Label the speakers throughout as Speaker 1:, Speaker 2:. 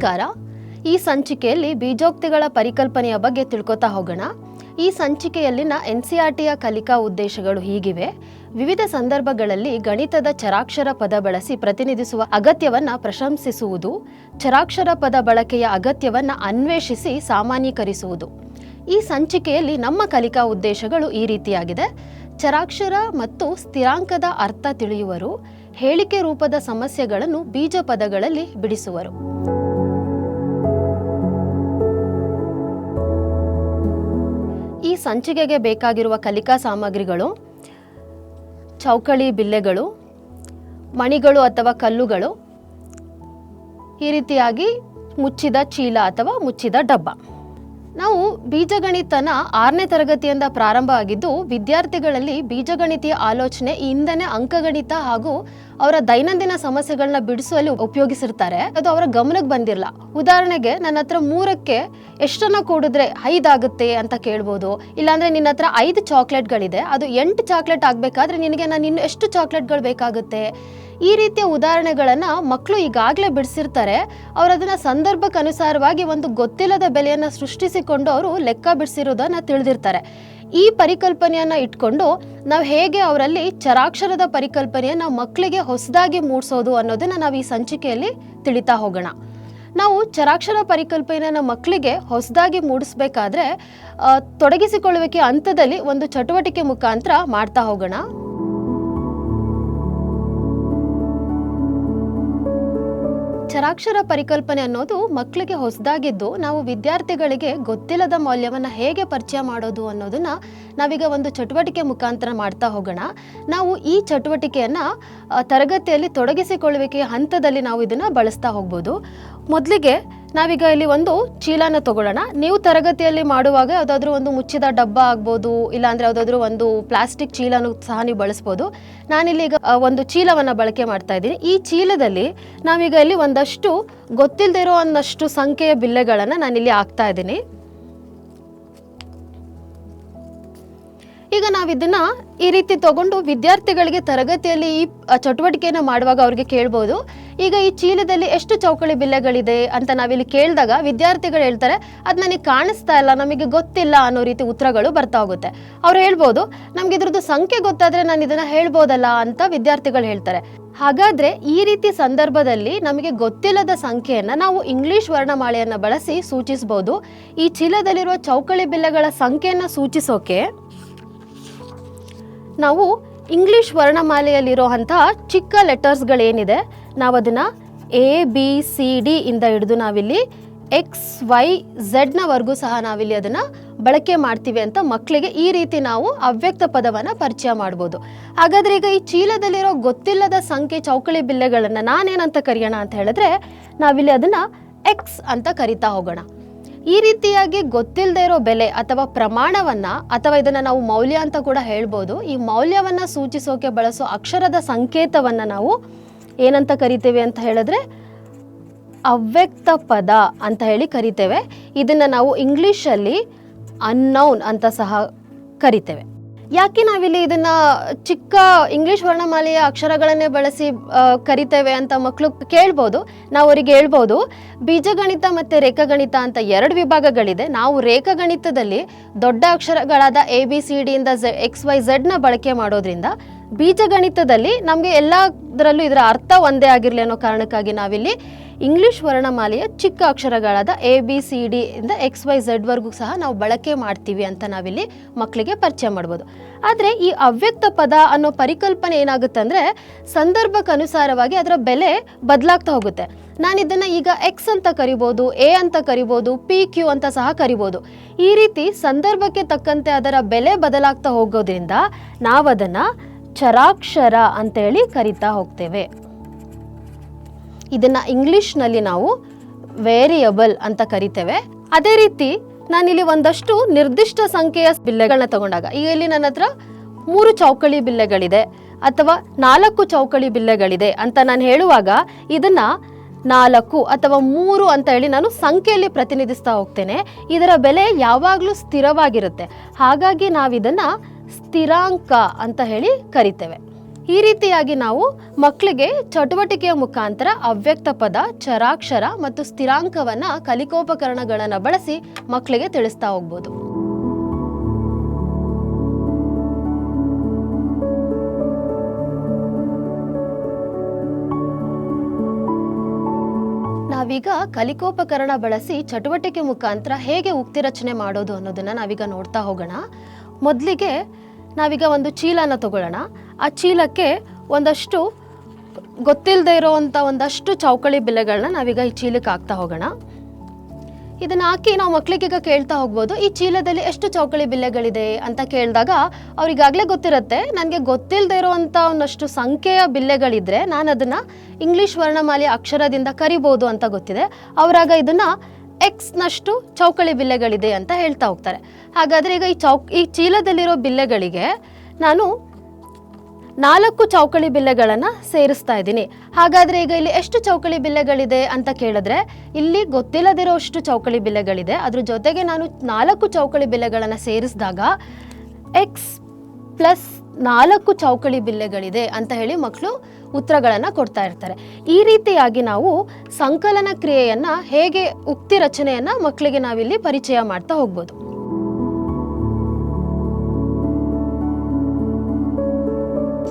Speaker 1: ನಮಸ್ಕಾರ. ಈ ಸಂಚಿಕೆಯಲ್ಲಿ ಬೀಜೋಕ್ತಿಗಳ ಪರಿಕಲ್ಪನೆಯ ಬಗ್ಗೆ ತಿಳ್ಕೊತಾ ಹೋಗೋಣ. ಈ ಸಂಚಿಕೆಯಲ್ಲಿನ NCERTಯ ಕಲಿಕಾ ಉದ್ದೇಶಗಳು ಹೀಗಿವೆ. ವಿವಿಧ ಸಂದರ್ಭಗಳಲ್ಲಿ ಗಣಿತದ ಚರಾಕ್ಷರ ಪದ ಬಳಸಿ ಪ್ರತಿನಿಧಿಸುವ ಅಗತ್ಯವನ್ನು ಪ್ರಶಂಸಿಸುವುದು, ಚರಾಕ್ಷರ ಪದ ಬಳಕೆಯ ಅಗತ್ಯವನ್ನು ಅನ್ವೇಷಿಸಿ ಸಾಮಾನ್ಯೀಕರಿಸುವುದು. ಈ ಸಂಚಿಕೆಯಲ್ಲಿ ನಮ್ಮ ಕಲಿಕಾ ಉದ್ದೇಶಗಳು ಈ ರೀತಿಯಾಗಿದೆ. ಚರಾಕ್ಷರ ಮತ್ತು ಸ್ಥಿರಾಂಕದ ಅರ್ಥ ತಿಳಿಯುವರು, ಹೇಳಿಕೆ ರೂಪದ ಸಮಸ್ಯೆಗಳನ್ನು ಬೀಜ ಪದಗಳಲ್ಲಿ ಬಿಡಿಸುವರು. ಈ ಸಂಚಿಕೆಗೆ ಬೇಕಾಗಿರುವ ಕಲಿಕಾ ಸಾಮಗ್ರಿಗಳು: ಚೌಕಳಿ ಬಿಲ್ಲೆಗಳು, ಮಣಿಗಳು ಅಥವಾ ಕಲ್ಲುಗಳು, ಈ ರೀತಿಯಾಗಿ ಮುಚ್ಚಿದ ಚೀಲ ಅಥವಾ ಮುಚ್ಚಿದ ಡಬ್ಬ. ನಾವು ಬೀಜಗಣಿತನ 6ನೇ ತರಗತಿಯಿಂದ ಪ್ರಾರಂಭ ಆಗಿದ್ದು, ವಿದ್ಯಾರ್ಥಿಗಳಲ್ಲಿ ಬೀಜಗಣಿತೀಯ ಆಲೋಚನೆ ಹಿಂದೆನೇ ಅಂಕಗಣಿತ ಹಾಗೂ ಅವರ ದೈನಂದಿನ ಸಮಸ್ಯೆಗಳನ್ನ ಬಿಡಿಸುವಲ್ಲಿ ಉಪಯೋಗಿಸಿರ್ತಾರೆ. ಅದು ಅವರ ಗಮನಕ್ಕೆ ಬಂದಿರಲ್ಲ. ಉದಾಹರಣೆಗೆ, ನನ್ನ ಹತ್ರ 3ಕ್ಕೆ ಎಷ್ಟನ್ನ ಕೂಡಿದ್ರೆ 5 ಆಗುತ್ತೆ ಅಂತ ಕೇಳ್ಬೋದು. ಇಲ್ಲಾಂದ್ರೆ ನಿನ್ನ ಹತ್ರ 5 ಚಾಕ್ಲೇಟ್ಗಳಿದೆ, ಅದು 8 ಚಾಕ್ಲೇಟ್ ಆಗಬೇಕಾದ್ರೆ ನಿನಗೆ ನಾನು ಇನ್ನು ಎಷ್ಟು ಚಾಕ್ಲೇಟ್ಗಳು ಬೇಕಾಗುತ್ತೆ? ಈ ರೀತಿಯ ಉದಾಹರಣೆಗಳನ್ನು ಮಕ್ಕಳು ಈಗಾಗಲೇ ಬಿಡಿಸಿರ್ತಾರೆ. ಅವರು ಅದನ್ನು ಸಂದರ್ಭಕ್ಕೆ ಅನುಸಾರವಾಗಿ ಒಂದು ಗೊತ್ತಿಲ್ಲದ ಬೆಲೆಯನ್ನು ಸೃಷ್ಟಿಸಿಕೊಂಡು ಅವರು ಲೆಕ್ಕ ಬಿಡಿಸಿರೋದನ್ನು ತಿಳಿದಿರ್ತಾರೆ. ಈ ಪರಿಕಲ್ಪನೆಯನ್ನು ಇಟ್ಕೊಂಡು ನಾವು ಹೇಗೆ ಅವರಲ್ಲಿ ಚರಾಕ್ಷರದ ಪರಿಕಲ್ಪನೆಯನ್ನು ಮಕ್ಕಳಿಗೆ ಹೊಸದಾಗಿ ಮೂಡಿಸೋದು ಅನ್ನೋದನ್ನು ನಾವು ಈ ಸಂಚಿಕೆಯಲ್ಲಿ ತಿಳಿತಾ ಹೋಗೋಣ. ನಾವು ಚರಾಕ್ಷರ ಪರಿಕಲ್ಪನೆಯನ್ನು ಮಕ್ಕಳಿಗೆ ಹೊಸದಾಗಿ ಮೂಡಿಸ್ಬೇಕಾದ್ರೆ ತೊಡಗಿಸಿಕೊಳ್ಳುವಿಕೆ ಹಂತದಲ್ಲಿ ಒಂದು ಚಟುವಟಿಕೆ ಮುಖಾಂತರ ಮಾಡ್ತಾ ಹೋಗೋಣ. ಚರಾಕ್ಷರ ಪರಿಕಲ್ಪನೆ ಅನ್ನೋದು ಮಕ್ಕಳಿಗೆ ಹೊಸದಾಗಿದ್ದು, ನಾವು ವಿದ್ಯಾರ್ಥಿಗಳಿಗೆ ಗೊತ್ತಿಲ್ಲದ ಮೌಲ್ಯವನ್ನು ಹೇಗೆ ಪರಿಚಯ ಮಾಡೋದು ಅನ್ನೋದನ್ನ ನಾವೀಗ ಒಂದು ಚಟುವಟಿಕೆ ಮುಖಾಂತರ ಮಾಡ್ತಾ ಹೋಗೋಣ. ನಾವು ಈ ಚಟುವಟಿಕೆಯನ್ನು ತರಗತಿಯಲ್ಲಿ ತೊಡಗಿಸಿಕೊಳ್ಳುವಿಕೆಯ ಹಂತದಲ್ಲಿ ನಾವು ಇದನ್ನು ಬಳಸ್ತಾ ಹೋಗ್ಬೋದು. ಮೊದಲಿಗೆ ನಾವೀಗ ಇಲ್ಲಿ ಒಂದು ಚೀಲನ ತಗೊಳ್ಳೋಣ. ನೀವು ತರಗತಿಯಲ್ಲಿ ಮಾಡುವಾಗ ಯಾವುದಾದ್ರೂ ಒಂದು ಮುಚ್ಚಿದ ಡಬ್ಬ ಆಗ್ಬೋದು, ಇಲ್ಲಾಂದರೆ ಯಾವುದಾದ್ರೂ ಒಂದು ಪ್ಲಾಸ್ಟಿಕ್ ಚೀಲನೂ ಸಹ ನೀವು ಬಳಸ್ಬೋದು. ನಾನಿಲ್ಲಿ ಈಗ ಒಂದು ಚೀಲವನ್ನು ಬಳಕೆ ಮಾಡ್ತಾ ಇದ್ದೀನಿ. ಈ ಚೀಲದಲ್ಲಿ ನಾವೀಗ ಇಲ್ಲಿ ಒಂದಷ್ಟು ಗೊತ್ತಿಲ್ಲದೆ ಇರೋ ಒಂದಷ್ಟು ಸಂಖ್ಯೆಯ ಬಿಲ್ಲೆಗಳನ್ನು ನಾನಿಲ್ಲಿ ಹಾಕ್ತಾ ಇದ್ದೀನಿ. ಈಗ ನಾವಿದನ್ನ ಈ ರೀತಿ ತಗೊಂಡು ವಿದ್ಯಾರ್ಥಿಗಳಿಗೆ ತರಗತಿಯಲ್ಲಿ ಈ ಚಟುವಟಿಕೆಯನ್ನು ಮಾಡುವಾಗ ಅವ್ರಿಗೆ ಕೇಳ್ಬೋದು, ಈಗ ಈ ಚೀಲದಲ್ಲಿ ಎಷ್ಟು ಚೌಕಳಿ ಬಿಲ್ಲೆಗಳಿದೆ ಅಂತ ನಾವಿಲ್ಲಿ ಕೇಳಿದಾಗ ವಿದ್ಯಾರ್ಥಿಗಳು ಹೇಳ್ತಾರೆ, ಅದು ನನಗೆ ಕಾಣಿಸ್ತಾ ಇಲ್ಲ, ನಮಗೆ ಗೊತ್ತಿಲ್ಲ ಅನ್ನೋ ರೀತಿ ಉತ್ತರಗಳು ಬರ್ತಾ ಹೋಗುತ್ತೆ. ಅವ್ರು ಹೇಳ್ಬೋದು, ನಮ್ಗೆ ಇದ್ರದ್ದು ಸಂಖ್ಯೆ ಗೊತ್ತಾದರೆ ನಾನು ಇದನ್ನು ಹೇಳ್ಬೋದಲ್ಲ ಅಂತ ವಿದ್ಯಾರ್ಥಿಗಳು ಹೇಳ್ತಾರೆ. ಹಾಗಾದರೆ ಈ ರೀತಿ ಸಂದರ್ಭದಲ್ಲಿ ನಮಗೆ ಗೊತ್ತಿಲ್ಲದ ಸಂಖ್ಯೆಯನ್ನು ನಾವು ಇಂಗ್ಲಿಷ್ ವರ್ಣಮಾಲೆಯನ್ನು ಬಳಸಿ ಸೂಚಿಸ್ಬೋದು. ಈ ಚೀಲದಲ್ಲಿರುವ ಚೌಕಳಿ ಬಿಲ್ಲೆಗಳ ಸಂಖ್ಯೆಯನ್ನು ಸೂಚಿಸೋಕೆ ನಾವು ಇಂಗ್ಲಿಷ್ ವರ್ಣಮಾಲೆಯಲ್ಲಿರುವಂತಹ ಚಿಕ್ಕ ಲೆಟರ್ಸ್ಗಳೇನಿದೆ, ನಾವು ಅದನ್ನು ABCD ಇಂದ ಹಿಡಿದು ನಾವಿಲ್ಲಿ XYZವರೆಗೂ ಸಹ ನಾವಿಲ್ಲಿ ಅದನ್ನು ಬಳಕೆ ಮಾಡ್ತೀವಿ ಅಂತ ಮಕ್ಕಳಿಗೆ ಈ ರೀತಿ ನಾವು ಅವ್ಯಕ್ತ ಪದವನ್ನು ಪರಿಚಯ ಮಾಡ್ಬೋದು. ಹಾಗಾದರೆ ಈಗ ಈ ಚೀಲದಲ್ಲಿರೋ ಗೊತ್ತಿಲ್ಲದ ಸಂಖ್ಯೆ ಚೌಕಳಿ ಬಿಲ್ಲೆಗಳನ್ನು ನಾನೇನಂತ ಕರೆಯೋಣ ಅಂತ ಹೇಳಿದ್ರೆ, ನಾವಿಲ್ಲಿ ಅದನ್ನು X ಅಂತ ಕರಿತಾ ಹೋಗೋಣ. ಈ ರೀತಿಯಾಗಿ ಗೊತ್ತಿಲ್ಲದೆ ಇರೋ ಬೆಲೆ ಅಥವಾ ಪ್ರಮಾಣವನ್ನು, ಅಥವಾ ಇದನ್ನು ನಾವು ಮೌಲ್ಯ ಅಂತ ಕೂಡ ಹೇಳ್ಬೋದು, ಈ ಮೌಲ್ಯವನ್ನು ಸೂಚಿಸೋಕೆ ಬಳಸೋ ಅಕ್ಷರದ ಸಂಕೇತವನ್ನು ನಾವು ಏನಂತ ಕರಿತೇವೆ ಅಂತ ಹೇಳಿದ್ರೆ ಅವ್ಯಕ್ತ ಪದ ಅಂತ ಹೇಳಿ ಕರಿತೇವೆ. ಇದನ್ನು ನಾವು ಇಂಗ್ಲೀಷಲ್ಲಿ ಅನ್ನೌನ್ ಅಂತ ಸಹ ಕರಿತೇವೆ. ಯಾಕೆ ನಾವಿಲ್ಲಿ ಇದನ್ನು ಚಿಕ್ಕ ಇಂಗ್ಲೀಷ್ ವರ್ಣಮಾಲೆಯ ಅಕ್ಷರಗಳನ್ನೇ ಬಳಸಿ ಕರಿತೇವೆ ಅಂತ ಮಕ್ಕಳು ಕೇಳ್ಬೋದು. ನಾವು ಅವರಿಗೆ ಹೇಳ್ಬೋದು, ಬೀಜಗಣಿತ ಮತ್ತು ರೇಖಾಗಣಿತ ಅಂತ 2 ವಿಭಾಗಗಳಿದೆ. ನಾವು ರೇಖಾಗಣಿತದಲ್ಲಿ ದೊಡ್ಡ ಅಕ್ಷರಗಳಾದ ABCD ಇಂದ XYZನ ಬಳಕೆ ಮಾಡೋದ್ರಿಂದ, ಬೀಜಗಣಿತದಲ್ಲಿ ನಮಗೆ ಎಲ್ಲದರಲ್ಲೂ ಇದರ ಅರ್ಥ ಒಂದೇ ಆಗಿರಲಿ ಅನ್ನೋ ಕಾರಣಕ್ಕಾಗಿ ನಾವಿಲ್ಲಿ ಇಂಗ್ಲಿಷ್ ವರ್ಣಮಾಲೆಯ ಚಿಕ್ಕ ಅಕ್ಷರಗಳಾದ ABCD ಇಂದ XYZವರೆಗೂ ಸಹ ನಾವು ಬಳಕೆ ಮಾಡ್ತೀವಿ ಅಂತ ನಾವಿಲ್ಲಿ ಮಕ್ಕಳಿಗೆ ಪರಿಚಯ ಮಾಡ್ಬೋದು. ಆದರೆ ಈ ಅವ್ಯಕ್ತ ಪದ ಅನ್ನೋ ಪರಿಕಲ್ಪನೆ ಏನಾಗುತ್ತೆ ಅಂದರೆ, ಸಂದರ್ಭಕ್ಕೆ ಅನುಸಾರವಾಗಿ ಅದರ ಬೆಲೆ ಬದಲಾಗ್ತಾ ಹೋಗುತ್ತೆ. ನಾನಿದನ್ನು ಈಗ X ಅಂತ ಕರಿಬೋದು, A ಅಂತ ಕರಿಬೋದು, PQ ಅಂತ ಸಹ ಕರಿಬೋದು. ಈ ರೀತಿ ಸಂದರ್ಭಕ್ಕೆ ತಕ್ಕಂತೆ ಅದರ ಬೆಲೆ ಬದಲಾಗ್ತಾ ಹೋಗೋದ್ರಿಂದ ನಾವದನ್ನು ಚರಾಕ್ಷರ ಅಂತೇಳಿ ಕರಿತಾ ಹೋಗ್ತೇವೆ. ಇದನ್ನು ಇಂಗ್ಲಿಷ್ನಲ್ಲಿ ನಾವು ವೇರಿಯಬಲ್ ಅಂತ ಕರಿತೇವೆ. ಅದೇ ರೀತಿ ನಾನಿಲ್ಲಿ ಒಂದಷ್ಟು ನಿರ್ದಿಷ್ಟ ಸಂಖ್ಯೆಯ ಬಿಲ್ಲೆಗಳನ್ನ ತಗೊಂಡಾಗ, ಈಗ ಇಲ್ಲಿ ನನ್ನ ಹತ್ರ 3 ಚೌಕಳಿ ಬಿಲ್ಲೆಗಳಿದೆ ಅಥವಾ 4 ಚೌಕಳಿ ಬಿಲ್ಲೆಗಳಿದೆ ಅಂತ ನಾನು ಹೇಳುವಾಗ, ಇದನ್ನು 4 ಅಥವಾ 3 ಅಂತ ಹೇಳಿ ನಾನು ಸಂಖ್ಯೆಯಲ್ಲಿ ಪ್ರತಿನಿಧಿಸ್ತಾ ಹೋಗ್ತೇನೆ. ಇದರ ಬೆಲೆ ಯಾವಾಗಲೂ ಸ್ಥಿರವಾಗಿರುತ್ತೆ. ಹಾಗಾಗಿ ನಾವಿದನ್ನು ಸ್ಥಿರಾಂಕ ಅಂತ ಹೇಳಿ ಕರಿತೇವೆ. ಈ ರೀತಿಯಾಗಿ ನಾವು ಮಕ್ಕಳಿಗೆ ಚಟುವಟಿಕೆಯ ಮುಖಾಂತರ ಅವ್ಯಕ್ತ ಪದ, ಚರಾಕ್ಷರ ಮತ್ತು ಸ್ಥಿರಾಂಕವನ್ನ ಕಲಿಕೋಪಕರಣಗಳನ್ನು ಬಳಸಿ ಮಕ್ಕಳಿಗೆ ತಿಳಿಸ್ತಾ ಹೋಗ್ಬೋದು. ನಾವೀಗ ಕಲಿಕೋಪಕರಣ ಬಳಸಿ ಚಟುವಟಿಕೆ ಮುಖಾಂತರ ಹೇಗೆ ಉಕ್ತಿ ರಚನೆ ಮಾಡೋದು ಅನ್ನೋದನ್ನ ನಾವೀಗ ನೋಡ್ತಾ ಹೋಗೋಣ. ಮೊದಲಿಗೆ ನಾವೀಗ ಒಂದು ಚೀಲನ ತಗೊಳ್ಳೋಣ. ಆ ಚೀಲಕ್ಕೆ ಒಂದಷ್ಟು ಗೊತ್ತಿಲ್ಲದೆ ಇರೋವಂಥ ಒಂದಷ್ಟು ಚೌಕಳಿ ಬಿಲ್ಲೆಗಳನ್ನ ನಾವೀಗ ಈ ಚೀಲಕ್ಕೆ ಹಾಕ್ತಾ ಹೋಗೋಣ. ಇದನ್ನು ಹಾಕಿ ನಾವು ಮಕ್ಕಳಿಗೀಗ ಕೇಳ್ತಾ ಹೋಗ್ಬೋದು, ಈ ಚೀಲದಲ್ಲಿ ಎಷ್ಟು ಚೌಕಳಿ ಬಿಲ್ಲೆಗಳಿದೆ ಅಂತ ಕೇಳಿದಾಗ ಅವ್ರಿಗಾಗಲೇ ಗೊತ್ತಿರುತ್ತೆ, ನನಗೆ ಗೊತ್ತಿಲ್ಲದೆ ಇರೋವಂಥ ಒಂದಷ್ಟು ಸಂಖ್ಯೆಯ ಬಿಲ್ಲೆಗಳಿದ್ರೆ ನಾನು ಅದನ್ನು ಇಂಗ್ಲೀಷ್ ವರ್ಣಮಾಲೆಯ ಅಕ್ಷರದಿಂದ ಕರಿಬೋದು ಅಂತ ಗೊತ್ತಿದೆ. ಅವರಾಗ ಇದನ್ನು ಎಕ್ಸ್ನಷ್ಟು ಚೌಕಳಿ ಬಿಲ್ಲೆಗಳಿದೆ ಅಂತ ಹೇಳ್ತಾ ಹೋಗ್ತಾರೆ. ಹಾಗಾದರೆ ಈಗ ಈ ಚೀಲದಲ್ಲಿರೋ ಬಿಲ್ಲೆಗಳಿಗೆ ನಾನು 4 ಚೌಕಳಿ ಬಿಲ್ಲೆಗಳನ್ನು ಸೇರಿಸ್ತಾ ಇದ್ದೀನಿ. ಹಾಗಾದರೆ ಈಗ ಇಲ್ಲಿ ಎಷ್ಟು ಚೌಕಳಿ ಬಿಲ್ಲೆಗಳಿದೆ ಅಂತ ಕೇಳಿದ್ರೆ ಇಲ್ಲಿ ಗೊತ್ತಿಲ್ಲದಿರೋಷ್ಟು ಚೌಕಳಿ ಬಿಲ್ಲೆಗಳಿದೆ. ಅದ್ರ ಜೊತೆಗೆ ನಾನು 4 ಚೌಕಳಿ ಬಿಲ್ಲೆಗಳನ್ನು ಸೇರಿಸಿದಾಗ ಎಕ್ಸ್ ಪ್ಲಸ್ 4 ಚೌಕಳಿ ಬಿಲ್ಲೆಗಳಿದೆ ಅಂತ ಹೇಳಿ ಮಕ್ಕಳು ಉತ್ತರಗಳನ್ನು ಕೊಡ್ತಾ ಇರ್ತಾರೆ. ಈ ರೀತಿಯಾಗಿ ನಾವು ಸಂಕಲನ ಕ್ರಿಯೆಯನ್ನು ಹೇಗೆ ಉಕ್ತಿ ರಚನೆಯನ್ನು ಮಕ್ಕಳಿಗೆ ನಾವಿಲ್ಲಿ ಪರಿಚಯ ಮಾಡ್ತಾ ಹೋಗ್ಬೋದು.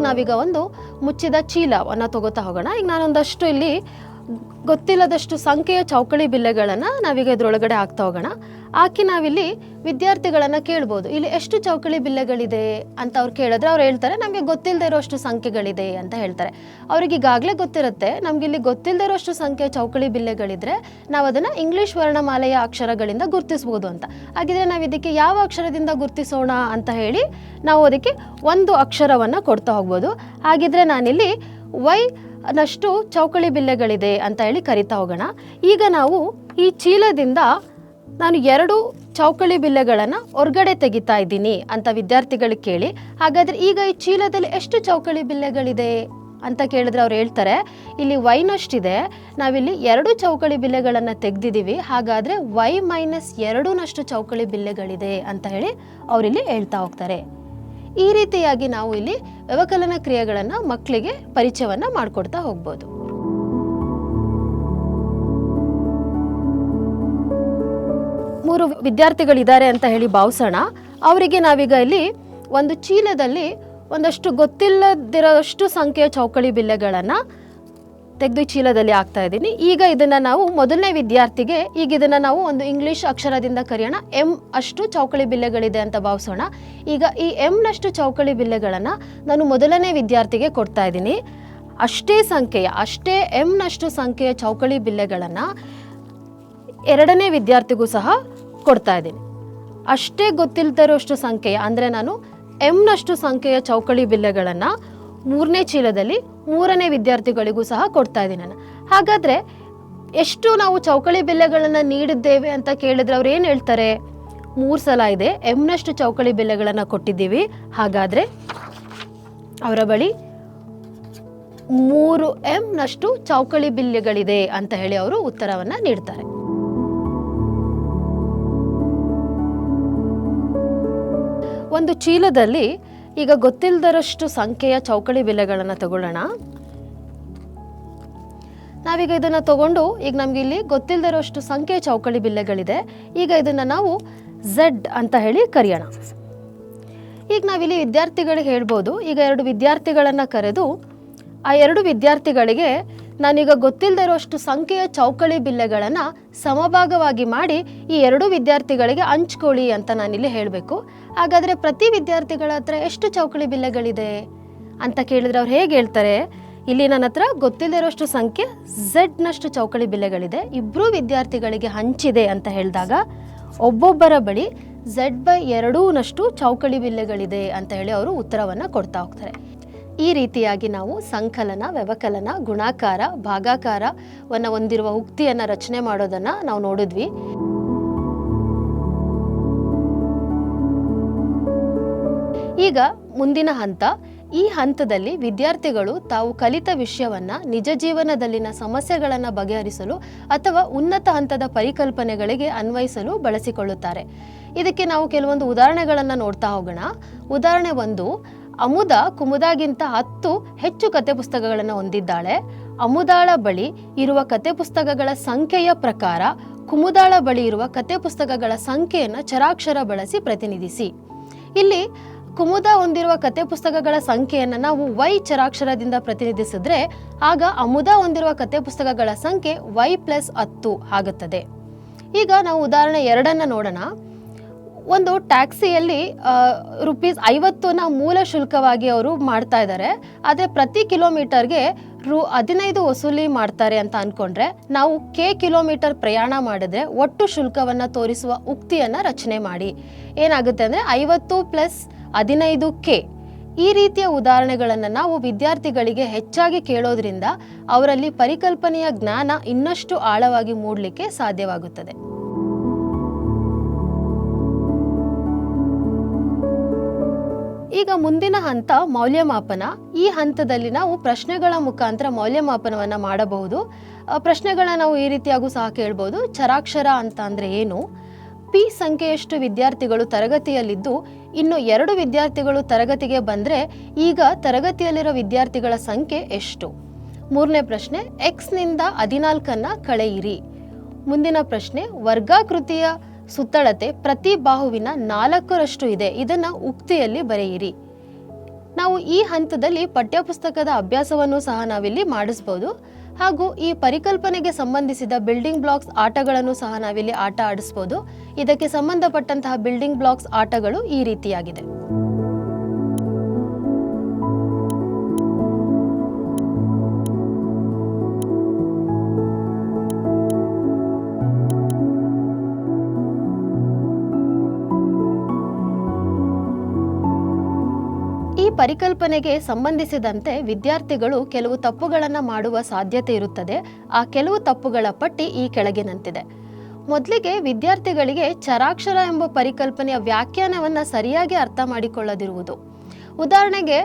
Speaker 1: ನಾವೀಗ ಒಂದು ಮುಚ್ಚಿದ ಚೀಲವನ್ನು ತಗೋತಾ ಹೋಗೋಣ. ಈಗ ನಾನೊಂದಷ್ಟು ಇಲ್ಲಿ ಗೊತ್ತಿಲ್ಲದಷ್ಟು ಸಂಖ್ಯೆಯ ಚೌಕಳಿ ಬಿಲ್ಲೆಗಳನ್ನು ನಾವೀಗ ಇದರೊಳಗಡೆ ಹಾಕ್ತಾ ಹೋಗೋಣ. ಹಾಕಿ ನಾವಿಲ್ಲಿ ವಿದ್ಯಾರ್ಥಿಗಳನ್ನು ಕೇಳ್ಬೋದು, ಇಲ್ಲಿ ಎಷ್ಟು ಚೌಕಳಿ ಬಿಲ್ಲೆಗಳಿದೆ ಅಂತ ಅವ್ರು ಕೇಳಿದ್ರೆ ಅವ್ರು ಹೇಳ್ತಾರೆ ನಮಗೆ ಗೊತ್ತಿಲ್ಲದೆ ಇರೋಷ್ಟು ಸಂಖ್ಯೆಗಳಿದೆ ಅಂತ ಹೇಳ್ತಾರೆ. ಅವ್ರಿಗೆ ಈಗಾಗಲೇ ಗೊತ್ತಿರುತ್ತೆ ನಮ್ಗೆ ಇಲ್ಲಿ ಗೊತ್ತಿಲ್ಲದೆ ಇರೋಷ್ಟು ಸಂಖ್ಯೆಯ ಚೌಕಳಿ ಬಿಲ್ಲೆಗಳಿದ್ರೆ ನಾವು ಅದನ್ನು ಇಂಗ್ಲೀಷ್ ವರ್ಣಮಾಲೆಯ ಅಕ್ಷರಗಳಿಂದ ಗುರುತಿಸ್ಬೋದು ಅಂತ. ಹಾಗಿದ್ರೆ ನಾವು ಇದಕ್ಕೆ ಯಾವ ಅಕ್ಷರದಿಂದ ಗುರುತಿಸೋಣ ಅಂತ ಹೇಳಿ ನಾವು ಅದಕ್ಕೆ ಒಂದು ಅಕ್ಷರವನ್ನು ಕೊಡ್ತಾ ಹೋಗ್ಬೋದು. ಹಾಗಿದ್ರೆ ನಾನಿಲ್ಲಿ ವೈ ನಷ್ಟು ಚೌಕಳಿ ಬಿಲ್ಲೆಗಳಿದೆ ಅಂತ ಹೇಳಿ ಕರಿತಾ ಹೋಗೋಣ. ಈಗ ನಾವು ಈ ಚೀಲದಿಂದ ನಾನು 2 ಚೌಕಳಿ ಬಿಲ್ಲೆಗಳನ್ನು ಹೊರಗಡೆ ತೆಗಿತಾ ಇದ್ದೀನಿ ಅಂತ ವಿದ್ಯಾರ್ಥಿಗಳಿಗೆ ಕೇಳಿ, ಹಾಗಾದರೆ ಈಗ ಈ ಚೀಲದಲ್ಲಿ ಎಷ್ಟು ಚೌಕಳಿ ಬಿಲ್ಲೆಗಳಿದೆ ಅಂತ ಕೇಳಿದ್ರೆ ಅವ್ರು ಹೇಳ್ತಾರೆ ಇಲ್ಲಿ ವೈನಷ್ಟಿದೆ, ನಾವಿಲ್ಲಿ 2 ಚೌಕಳಿ ಬಿಲ್ಲೆಗಳನ್ನು ತೆಗೆದಿದ್ದೀವಿ, ಹಾಗಾದರೆ ವೈ -2 ನಷ್ಟು ಚೌಕಳಿ ಬಿಲ್ಲೆಗಳಿದೆ ಅಂತ ಹೇಳಿ ಅವರಿಲ್ಲಿ ಹೇಳ್ತಾ ಹೋಗ್ತಾರೆ. ಈ ರೀತಿಯಾಗಿ ನಾವು ಇಲ್ಲಿ ವ್ಯವಕಲನ ಕ್ರಿಯೆಗಳನ್ನು ಮಕ್ಕಳಿಗೆ ಪರಿಚಯವನ್ನು ಮಾಡಿಕೊಡ್ತಾ ಹೋಗ್ಬೋದು. ಮೂರು ವಿದ್ಯಾರ್ಥಿಗಳಿದ್ದಾರೆ ಅಂತ ಹೇಳಿ ಭಾವಿಸೋಣ. ಅವರಿಗೆ ನಾವೀಗ ಇಲ್ಲಿ ಒಂದು ಚೀಲದಲ್ಲಿ ಒಂದಷ್ಟು ಗೊತ್ತಿಲ್ಲದಿರೋಷ್ಟು ಸಂಖ್ಯೆಯ ಚೌಕಳಿ ಬಿಲ್ಲೆಗಳನ್ನು ತೆಗೆದು ಚೀಲದಲ್ಲಿ ಹಾಕ್ತಾ ಇದ್ದೀನಿ. ಈಗ ಇದನ್ನು ನಾವು ಮೊದಲನೇ ವಿದ್ಯಾರ್ಥಿಗೆ ಈಗ ಇದನ್ನು ನಾವು ಒಂದು ಇಂಗ್ಲೀಷ್ ಅಕ್ಷರದಿಂದ ಕರೆಯೋಣ. ಎಮ್ ಅಷ್ಟು ಚೌಕಳಿ ಬಿಲ್ಲೆಗಳಿದೆ ಅಂತ ಭಾವಿಸೋಣ. ಈಗ ಈ ಎಮ್ನಷ್ಟು ಚೌಕಳಿ ಬಿಲ್ಲೆಗಳನ್ನು ನಾನು ಮೊದಲನೇ ವಿದ್ಯಾರ್ಥಿಗೆ ಕೊಡ್ತಾ ಇದ್ದೀನಿ. ಅಷ್ಟೇ ಎಮ್ನಷ್ಟು ಸಂಖ್ಯೆಯ ಚೌಕಳಿ ಬಿಲ್ಲೆಗಳನ್ನು ಎರಡನೇ ವಿದ್ಯಾರ್ಥಿಗೂ ಸಹ ಕೊಡ್ತಾ ಇದ್ದೀನಿ. ಅಷ್ಟೇ ಗೊತ್ತಿಲ್ಲದಿರೋಷ್ಟು ಸಂಖ್ಯೆಯ ಅಂದರೆ ನಾನು ಎಮ್ನಷ್ಟು ಸಂಖ್ಯೆಯ ಚೌಕಳಿ ಬಿಲ್ಲೆಗಳನ್ನು ಮೂರನೇ ಚೀಲದಲ್ಲಿ ಮೂರನೇ ವಿದ್ಯಾರ್ಥಿಗಳಿಗೂ ಸಹ ಕೊಡ್ತಾ ಇದ್ದೀನಿ ನಾನು. ಹಾಗಾದರೆ ಎಷ್ಟು ನಾವು ಚೌಕಳಿ ಬಿಲ್ಲೆಗಳನ್ನು ನೀಡಿದ್ದೇವೆ ಅಂತ ಕೇಳಿದ್ರೆ ಅವ್ರು ಏನು ಹೇಳ್ತಾರೆ, 3 ಸಲ ಇದೆ, ಎಮ್ನಷ್ಟು ಚೌಕಳಿ ಬಿಲ್ಲೆಗಳನ್ನು ಕೊಟ್ಟಿದ್ದೀವಿ, ಹಾಗಾದರೆ ಅವರ ಬಳಿ 3 ಎಮ್ನಷ್ಟು ಚೌಕಳಿ ಬಿಲ್ಲೆಗಳಿದೆ ಅಂತ ಹೇಳಿ ಅವರು ಉತ್ತರವನ್ನು ನೀಡ್ತಾರೆ. ಒಂದು ಚೀಲದಲ್ಲಿ ಈಗ ಗೊತ್ತಿಲ್ಲದರಷ್ಟು ಸಂಖ್ಯೆಯ ಚೌಕಳಿ ಬಿಲ್ಲೆಗಳನ್ನು ತಗೊಳ್ಳೋಣ. ನಾವೀಗ ಇದನ್ನು ತಗೊಂಡು ಈಗ ನಮ್ಗೆ ಇಲ್ಲಿ ಗೊತ್ತಿಲ್ಲದಿರೋಷ್ಟು ಸಂಖ್ಯೆಯ ಚೌಕಳಿ ಬಿಲ್ಲೆಗಳಿದೆ. ಈಗ ಇದನ್ನು ನಾವು ಝೆಡ್ ಅಂತ ಹೇಳಿ ಕರೆಯೋಣ. ಈಗ ನಾವಿಲ್ಲಿ ವಿದ್ಯಾರ್ಥಿಗಳಿಗೆ ಹೇಳ್ಬೋದು, ಈಗ 2 ವಿದ್ಯಾರ್ಥಿಗಳನ್ನು ಕರೆದು ಆ 2 ವಿದ್ಯಾರ್ಥಿಗಳಿಗೆ ನಾನೀಗ ಗೊತ್ತಿಲ್ಲದೆ ಇರೋಷ್ಟು ಸಂಖ್ಯೆಯ ಚೌಕಳಿ ಬಿಲ್ಲೆಗಳನ್ನು ಸಮಭಾಗವಾಗಿ ಮಾಡಿ ಈ 2 ವಿದ್ಯಾರ್ಥಿಗಳಿಗೆ ಹಂಚ್ಕೊಳ್ಳಿ ಅಂತ ನಾನಿಲ್ಲಿ ಹೇಳಬೇಕು. ಹಾಗಾದರೆ ಪ್ರತಿ ವಿದ್ಯಾರ್ಥಿಗಳ ಹತ್ರ ಎಷ್ಟು ಚೌಕಳಿ ಬಿಲ್ಲೆಗಳಿದೆ ಅಂತ ಕೇಳಿದ್ರೆ ಅವ್ರು ಹೇಗೆ ಹೇಳ್ತಾರೆ, ಇಲ್ಲಿ ನನ್ನ ಹತ್ರ ಗೊತ್ತಿಲ್ಲದೆ ಇರೋಷ್ಟು ಸಂಖ್ಯೆ ಝೆಡ್ನಷ್ಟು ಚೌಕಳಿ ಬಿಲ್ಲೆಗಳಿದೆ, 2 ವಿದ್ಯಾರ್ಥಿಗಳಿಗೆ ಹಂಚಿದೆ ಅಂತ ಹೇಳಿದಾಗ ಒಬ್ಬೊಬ್ಬರ ಬಳಿ Z/2ನಷ್ಟು ಚೌಕಳಿ ಬಿಲ್ಲೆಗಳಿದೆ ಅಂತ ಹೇಳಿ ಅವರು ಉತ್ತರವನ್ನು ಕೊಡ್ತಾ ಹೋಗ್ತಾರೆ. ಈ ರೀತಿಯಾಗಿ ನಾವು ಸಂಕಲನ, ವ್ಯವಕಲನ, ಗುಣಾಕಾರ, ಭಾಗಾಕಾರವನ್ನು ಹೊಂದಿರುವ ಉಕ್ತಿಯನ್ನು ರಚನೆ ಮಾಡೋದನ್ನು ನಾವು ನೋಡಿದ್ವಿ. ಈಗ ಮುಂದಿನ ಹಂತ. ಈ ಹಂತದಲ್ಲಿ ವಿದ್ಯಾರ್ಥಿಗಳು ತಾವು ಕಲಿತ ವಿಷಯವನ್ನು ನಿಜ ಜೀವನದಲ್ಲಿನ ಸಮಸ್ಯೆಗಳನ್ನು ಬಗೆಹರಿಸಲು ಅಥವಾ ಉನ್ನತ ಹಂತದ ಪರಿಕಲ್ಪನೆಗಳಿಗೆ ಅನ್ವಯಿಸಲು ಬಳಸಿಕೊಳ್ಳುತ್ತಾರೆ. ಇದಕ್ಕೆ ನಾವು ಕೆಲವೊಂದು ಉದಾಹರಣೆಗಳನ್ನು ನೋಡ್ತಾ ಹೋಗೋಣ. ಉದಾಹರಣೆ 1, ಅಮುದ ಕುಮುದಾಗಿಂತ 10 ಹೆಚ್ಚು ಕತೆ ಪುಸ್ತಕಗಳನ್ನು ಹೊಂದಿದ್ದಾಳೆ. ಅಮುದಾಳ ಬಳಿ ಇರುವ ಕತೆ ಪುಸ್ತಕಗಳ ಸಂಖ್ಯೆಯ ಪ್ರಕಾರ ಕುಮುದಾಳ ಬಳಿ ಇರುವ ಕತೆ ಪುಸ್ತಕಗಳ ಸಂಖ್ಯೆಯನ್ನು ಚರಾಕ್ಷರ ಬಳಸಿ ಪ್ರತಿನಿಧಿಸಿ. ಇಲ್ಲಿ ಕುಮುದ ಹೊಂದಿರುವ ಕತೆ ಪುಸ್ತಕಗಳ ಸಂಖ್ಯೆಯನ್ನು ನಾವು y ಚರಾಕ್ಷರದಿಂದ ಪ್ರತಿನಿಧಿಸಿದ್ರೆ ಆಗ ಅಮುದ ಹೊಂದಿರುವ ಕತೆ ಪುಸ್ತಕಗಳ ಸಂಖ್ಯೆ y+10 ಆಗುತ್ತದೆ. ಈಗ ನಾವು ಉದಾಹರಣೆ 2 ನೋಡೋಣ. ಒಂದು ಟ್ಯಾಕ್ಸಿಯಲ್ಲಿ ₹50 ಮೂಲ ಶುಲ್ಕವಾಗಿ ಅವರು ಮಾಡ್ತಾ ಇದ್ದಾರೆ. ಆದರೆ ಪ್ರತಿ ಕಿಲೋಮೀಟರ್ಗೆ ₹15 ವಸೂಲಿ ಮಾಡ್ತಾರೆ ಅಂತ ಅಂದ್ಕೊಂಡ್ರೆ ನಾವು ಕಿಲೋಮೀಟರ್ ಪ್ರಯಾಣ ಮಾಡಿದ್ರೆ ಒಟ್ಟು ಶುಲ್ಕವನ್ನು ತೋರಿಸುವ ಉಕ್ತಿಯನ್ನು ರಚನೆ ಮಾಡಿ. ಏನಾಗುತ್ತೆ ಅಂದರೆ 50+15 ಈ ರೀತಿಯ ಉದಾಹರಣೆಗಳನ್ನು ನಾವು ವಿದ್ಯಾರ್ಥಿಗಳಿಗೆ ಹೆಚ್ಚಾಗಿ ಕೇಳೋದ್ರಿಂದ ಅವರಲ್ಲಿ ಪರಿಕಲ್ಪನೆಯ ಜ್ಞಾನ ಇನ್ನಷ್ಟು ಆಳವಾಗಿ ಮೂಡಲಿಕ್ಕೆ ಸಾಧ್ಯವಾಗುತ್ತದೆ. ಈಗ ಮುಂದಿನ ಹಂತ ಮೌಲ್ಯಮಾಪನ. ಈ ಹಂತದಲ್ಲಿ ನಾವು ಪ್ರಶ್ನೆಗಳ ಮುಖಾಂತರ ಮೌಲ್ಯಮಾಪನವನ್ನು ಮಾಡಬಹುದು. ಪ್ರಶ್ನೆಗಳನ್ನ ನಾವು ಈ ರೀತಿಯಾಗೂ ಸಹ ಕೇಳ್ಬೋದು. ಚರಾಕ್ಷರ ಅಂತ ಅಂದರೆ ಏನು? ಪಿ ಸಂಖ್ಯೆಯಷ್ಟು ವಿದ್ಯಾರ್ಥಿಗಳು ತರಗತಿಯಲ್ಲಿದ್ದು ಇನ್ನು 2 ವಿದ್ಯಾರ್ಥಿಗಳು ತರಗತಿಗೆ ಬಂದರೆ ಈಗ ತರಗತಿಯಲ್ಲಿರೋ ವಿದ್ಯಾರ್ಥಿಗಳ ಸಂಖ್ಯೆ ಎಷ್ಟು? 3ನೇ ಪ್ರಶ್ನೆ, ಎಕ್ಸ್ನಿಂದ 14 ಕಳೆಯಿರಿ. ಮುಂದಿನ ಪ್ರಶ್ನೆ, ವರ್ಗಾಕೃತಿಯ ಸುತ್ತಳತೆ ಪ್ರತಿ ಬಾಹುವಿನ 4ರಷ್ಟು ಇದೆ, ಇದನ್ನು ಉಕ್ತಿಯಲ್ಲಿ ಬರೆಯಿರಿ. ನಾವು ಈ ಹಂತದಲ್ಲಿ ಪಠ್ಯಪುಸ್ತಕದ ಅಭ್ಯಾಸವನ್ನು ಸಹ ನಾವಿಲ್ಲಿ ಮಾಡಿಸ್ಬೋದು. ಹಾಗೂ ಈ ಪರಿಕಲ್ಪನೆಗೆ ಸಂಬಂಧಿಸಿದ ಬಿಲ್ಡಿಂಗ್ ಬ್ಲಾಕ್ಸ್ ಆಟಗಳನ್ನು ಸಹ ನಾವಿಲ್ಲಿ ಆಟ ಆಡಿಸ್ಬೋದು. ಇದಕ್ಕೆ ಸಂಬಂಧಪಟ್ಟಂತಹ ಬಿಲ್ಡಿಂಗ್ ಬ್ಲಾಕ್ಸ್ ಆಟಗಳು ಈ ರೀತಿಯಾಗಿದೆ. ಈ ಪರಿಕಲ್ಪನೆಗೆ ಸಂಬಂಧಿಸಿದಂತೆ ವಿದ್ಯಾರ್ಥಿಗಳು ಕೆಲವು ತಪ್ಪುಗಳನ್ನು ಮಾಡುವ ಸಾಧ್ಯತೆ ಇರುತ್ತದೆ. ಆ ಕೆಲವು ತಪ್ಪುಗಳ ಪಟ್ಟಿ ಈ ಕೆಳಗಿನಂತಿದೆ. ಮೊದಲಿಗೆ ವಿದ್ಯಾರ್ಥಿಗಳಿಗೆ ಚರಾಕ್ಷರ ಎಂಬ ಪರಿಕಲ್ಪನೆಯ ವ್ಯಾಖ್ಯಾನವನ್ನು ಸರಿಯಾಗಿ ಅರ್ಥ ಮಾಡಿಕೊಳ್ಳದಿರುವುದು. ಉದಾಹರಣೆಗೆ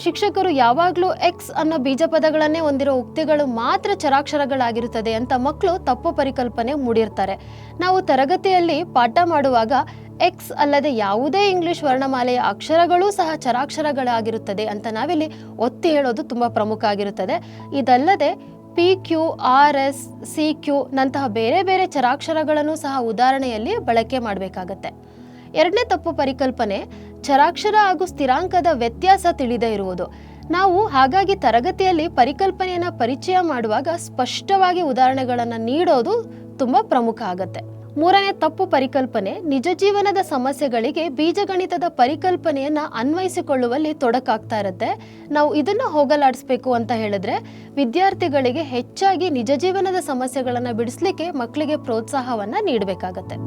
Speaker 1: ಶಿಕ್ಷಕರು ಯಾವಾಗಲೂ ಎಕ್ಸ್ ಅನ್ನೋ ಬೀಜ ಪದಗಳನ್ನೇ ಹೊಂದಿರೋ ಉಕ್ತಿಗಳು ಮಾತ್ರ ಚರಾಕ್ಷರಗಳಾಗಿರುತ್ತದೆ ಅಂತ ಮಕ್ಕಳು ತಪ್ಪು ಪರಿಕಲ್ಪನೆ ಮೂಡಿರ್ತಾರೆ. ನಾವು ತರಗತಿಯಲ್ಲಿ ಪಾಠ ಮಾಡುವಾಗ ಎಕ್ಸ್ ಅಲ್ಲದೆ ಯಾವುದೇ ಇಂಗ್ಲಿಷ್ ವರ್ಣಮಾಲೆಯ ಅಕ್ಷರಗಳೂ ಸಹ ಚರಾಕ್ಷರಗಳಾಗಿರುತ್ತದೆ ಅಂತ ನಾವಿಲ್ಲಿ ಒತ್ತಿ ಹೇಳೋದು ತುಂಬ ಪ್ರಮುಖ ಆಗಿರುತ್ತದೆ. ಇದಲ್ಲದೆ PQRS CQ ನಂತಹ ಬೇರೆ ಬೇರೆ ಚರಾಕ್ಷರಗಳನ್ನು ಸಹ ಉದಾಹರಣೆಯಲ್ಲಿ ಬಳಕೆ ಮಾಡಬೇಕಾಗತ್ತೆ. 2ನೇ ತಪ್ಪು ಪರಿಕಲ್ಪನೆ, ಚರಾಕ್ಷರ ಹಾಗೂ ಸ್ಥಿರಾಂಕದ ವ್ಯತ್ಯಾಸ ತಿಳಿದೇ ಇರುವುದು. ನಾವು ಹಾಗಾಗಿ ತರಗತಿಯಲ್ಲಿ ಪರಿಕಲ್ಪನೆಯನ್ನು ಪರಿಚಯ ಮಾಡುವಾಗ ಸ್ಪಷ್ಟವಾಗಿ ಉದಾಹರಣೆಗಳನ್ನು ನೀಡೋದು ತುಂಬ ಪ್ರಮುಖ ಆಗತ್ತೆ. 3ನೇ ತಪ್ಪು ಪರಿಕಲ್ಪನೆ, ನಿಜ ಜೀವನದ ಸಮಸ್ಯೆಗಳಿಗೆ ಬೀಜಗಣಿತದ ಪರಿಕಲ್ಪನೆಯನ್ನು ಅನ್ವಯಿಸಿಕೊಳ್ಳುವಲ್ಲಿ ತೊಡಕಾಗ್ತಾ ಇರುತ್ತೆ. ನಾವು ಇದನ್ನು ಹೋಗಲಾಡಿಸ್ಬೇಕು ಅಂತ ಹೇಳಿದ್ರೆ ವಿದ್ಯಾರ್ಥಿಗಳಿಗೆ ಹೆಚ್ಚಾಗಿ ನಿಜ ಜೀವನದ ಸಮಸ್ಯೆಗಳನ್ನು ಬಿಡಿಸ್ಲಿಕ್ಕೆ ಮಕ್ಕಳಿಗೆ ಪ್ರೋತ್ಸಾಹವನ್ನು ನೀಡಬೇಕಾಗತ್ತೆ.